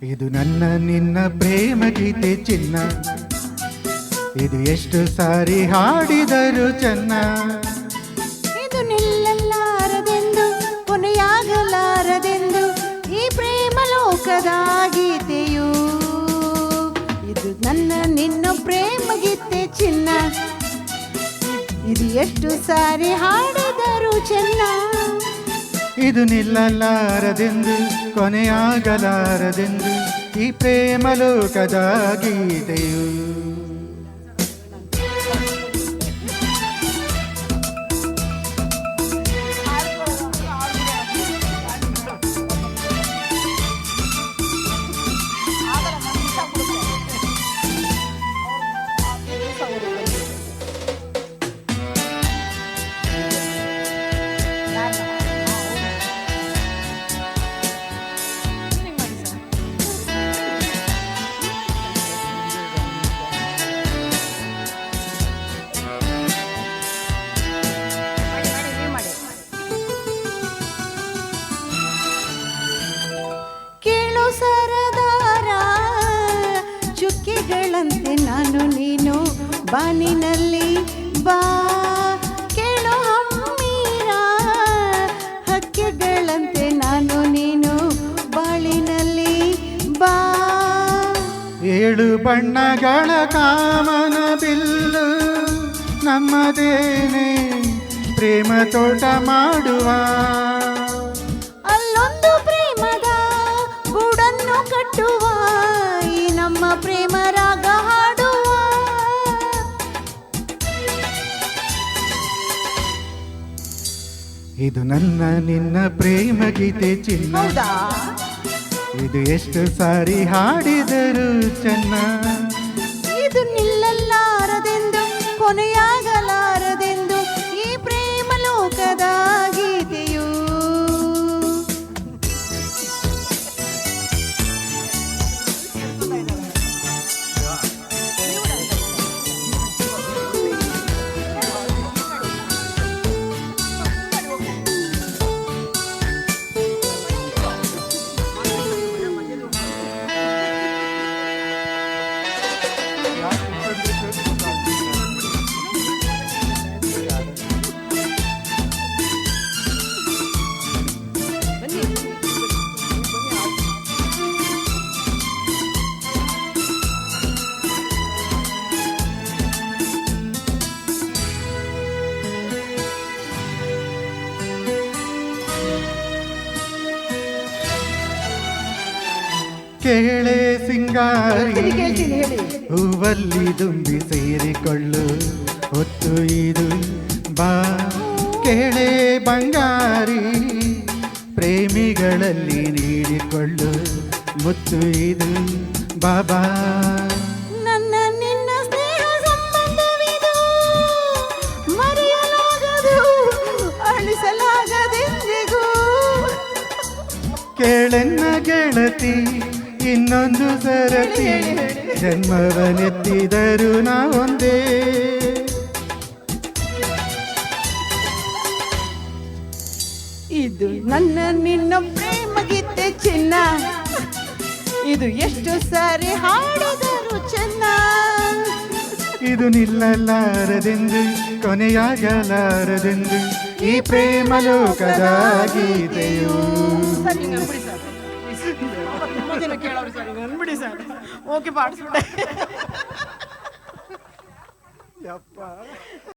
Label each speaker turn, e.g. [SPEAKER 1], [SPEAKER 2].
[SPEAKER 1] ಇದು ನನ್ನ ನಿನ್ನ ಪ್ರೇಮ ಗೀತೆ ಚಿನ್ನ, ಇದು ಎಷ್ಟು ಸಾರಿ ಹಾಡಿದರು ಚೆನ್ನ.
[SPEAKER 2] ಇದು ನಿಲ್ಲಲಾರದೆಂದು ಕೊನೆಯಾಗಲಾರದೆಂದು ಈ ಪ್ರೇಮ ಲೋಕದ ಗೀತೆಯು. ಇದು ನನ್ನ ನಿನ್ನ ಪ್ರೇಮ ಗೀತೆ ಚಿನ್ನ, ಇದು ಎಷ್ಟು ಸಾರಿ ಹಾಡಿದರು ಚೆನ್ನ.
[SPEAKER 1] ಇದು ನಿಲ್ಲಲಾರದೆಂದು ಕೊನೆಯಾಗಲಾರದೆಂದು ಈ ಪ್ರೇಮ ಲೋಕದ ಗೀತೆಯು.
[SPEAKER 2] ಸರದಾರ ಚುಕ್ಕಿಗಳಂತೆ ನಾನು ನೀನು ಬಾನಿನಲ್ಲಿ ಬಾ. ಕೇಳೋ ಹಮ್ಮೀರ ಹಕ್ಕಿಗಳಂತೆ ನಾನು ನೀನು ಬಾಳಿನಲ್ಲಿ ಬಾ.
[SPEAKER 1] ಏಳು ಬಣ್ಣಗಳ ಕಾಮನ ಬಿಲ್ಲು ನಮ್ಮದೇನೆ ಪ್ರೇಮ ತೋಟ ಮಾಡುವ.
[SPEAKER 2] ಅಲ್ಲೊಂದು ಪ್ರೇಮದ ಗೂಡನ್ನು ಕಟ್ಟುವ, ಈ ನಮ್ಮ ಪ್ರೇಮ ರಾಗ ಹಾಡುವ.
[SPEAKER 1] ಇದು ನನ್ನ ನಿನ್ನ ಪ್ರೇಮ ಗೀತೆ ಚಿನ್ನ,
[SPEAKER 2] ಹೌದಾ?
[SPEAKER 1] ಇದು ಎಷ್ಟು ಸಾರಿ ಹಾಡಿದರು ಚೆನ್ನ.
[SPEAKER 2] ಇದು ನಿಲ್ಲಲಾರದೆಂದು ಕೊನೆಯಾಗಲಾರದೆಂದು ಈ ಪ್ರೇಮ ಲೋಕದ ಗೀತೆಯು.
[SPEAKER 1] ಕೇಳೆ ಸಿಂಗಾರಿ ಹೂವಲ್ಲಿ ದುಂಬಿ ಸೇರಿಕೊಳ್ಳು ಹೊತ್ತು ಇದು ಬಾ. ಕೇಳೆ ಬಂಗಾರಿ ಪ್ರೇಮಿಗಳಲ್ಲಿ ನೀಡಿಕೊಳ್ಳು ಮುತ್ತು ಇದು ಬಾಬಾ.
[SPEAKER 2] ನನ್ನ ನಿನ್ನ ಸ್ನೇಹ ಸಂಬಂಧವಿದು ಮರೆಯಲಾಗದು ಅಳಿಸಲಾಗದೆಂದಿಗೂ.
[SPEAKER 1] ಕೇಳೆನ್ನ ಗೆಳತಿ ಇನ್ನೊಂದು ಸರತಿ ಜನ್ಮವನೆತ್ತಿದರು ನಾವೊಂದೇ.
[SPEAKER 2] ಇದು ನನ್ನ ನಿನ್ನ ಪ್ರೇಮ ಗೀತೆ ಚಿನ್ನ, ಇದು ಎಷ್ಟು ಸಾರಿ ಹಾಡಿದರು ಚೆನ್ನ.
[SPEAKER 1] ಇದು ನಿಲ್ಲಲಾರದೆಂದು ಕೊನೆಯಾಗಲಾರದೆಂದು ಈ ಪ್ರೇಮ ಲೋಕದ ಗೀತೆಯು.
[SPEAKER 2] ಕೇಳೋರು ಸರ್ ಅನ್ಬಿಡಿ ಸರ್. ಓಕೆ ಪಾಡಿಸ್ಬಿಟ್ಟೆ.